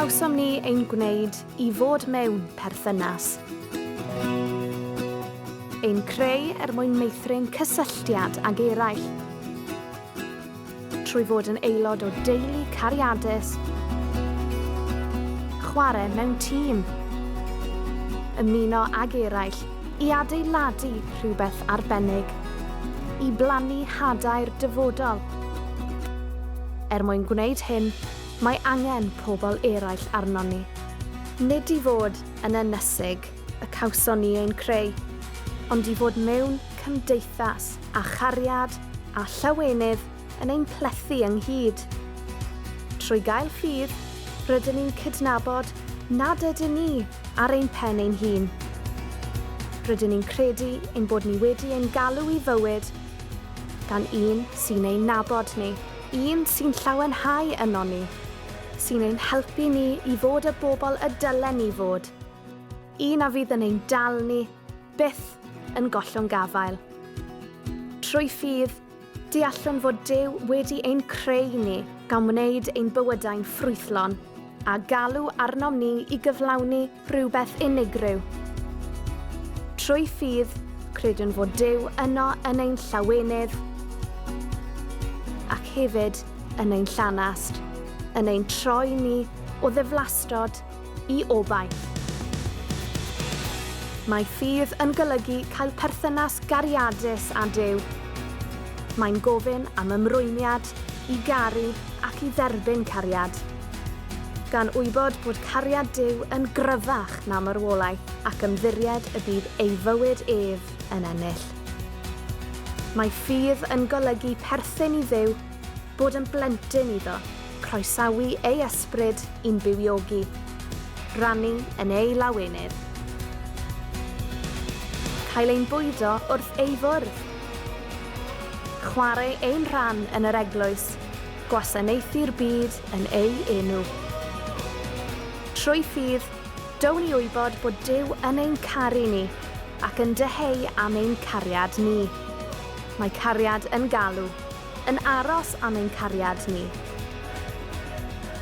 cawsom ni ein gwneud i fod mewn perthynas. Ein creu mwyn meithrin cysylltiad ag eraill. Trwy fod yn aelod o deulu cariadus, chwarae mewn tîm, ymuno ag eraill i adeiladu rhywbeth arbennig, i blannu hadau'r dyfodol. Mwyn gwneud hyn, mae angen pobl eraill arno ni. Nid i fod yn ynysig y cawsom ni ein creu, ond i fod mewn cymdeithas a chariad a llawenydd yn ein plethu ynghyd. Trwy gael ffydd, rydyn ni'n cydnabod nad ydyn ni ar ein pen ein hun. Rydyn ni'n credu ein bod ni wedi ein galw i fywyd gan un sy'n ein nabod ni, un sy'n llawenhau yno ni, sy'n ein helpu ni i fod y bobl y dylen ni fod. Un a fydd yn ein dal ni, byth yn gollwng gafael. Trwy ffydd, deallwn fod Duw wedi ein creu ni gan wneud ein bywydau'n ffrwythlon a galw arnom ni i gyflawni rhywbeth unigryw. Trwy ffydd, credwn fod Duw yno yn ein llawenydd ac hefyd yn ein llanast, yn ein troi ni o ddiflastod i obaith. Mae ffydd yn golygu cael perthynas gariadus â Duw. Mae'n gofyn am ymrwymiad, i garu ac i dderbyn cariad. Gan wybod bod cariad Duw yn gryfach na marwolaeth ac ymddiried y bydd ei fywyd ef yn ennill. Mae ffydd yn golygu perthyn i Dduw, bod yn blentyn iddo, croesawu ei ysbryd i'n bywiogi, rannu yn ei lawenydd. Cael ein bwydo wrth ei fwrdd. Chwarae ein rhan yn yr eglwys, gwasanaethu'r byd yn ei enw. Trwy ffydd, down ni wybod bod Duw yn ein caru ni ac yn deheu am ein cariad ni. Mae cariad yn galw, yn aros am ein cariad ni.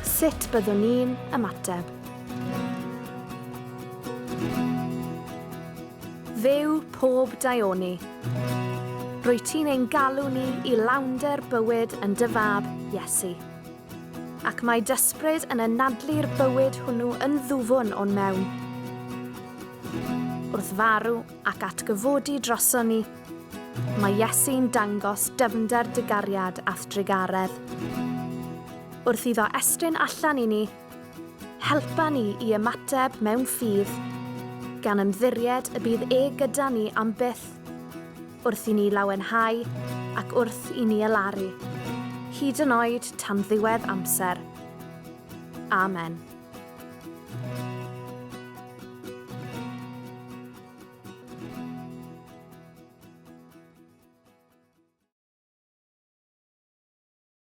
Sut byddwn ni'n ymateb? Dduw pob daioni, rwy ti'n ein galw ni i lawnder bywyd yn dy fab, Iesu. Ac mae dysbryd yn anadlu'r bywyd hwnnw yn ddwfwn o'n mewn. Wrth farw ac atgyfodi droson ni, mae Iesu'n dangos dyfnder dy gariad ath drigaredd. Wrth iddo estyn allan i ni, helpa ni i ymateb mewn ffydd, gan ymddiried y bydd gyda ni am byth, wrth i ni lawenhau ac wrth i ni elaru, hyd yn oed tan ddiwedd amser. Amen.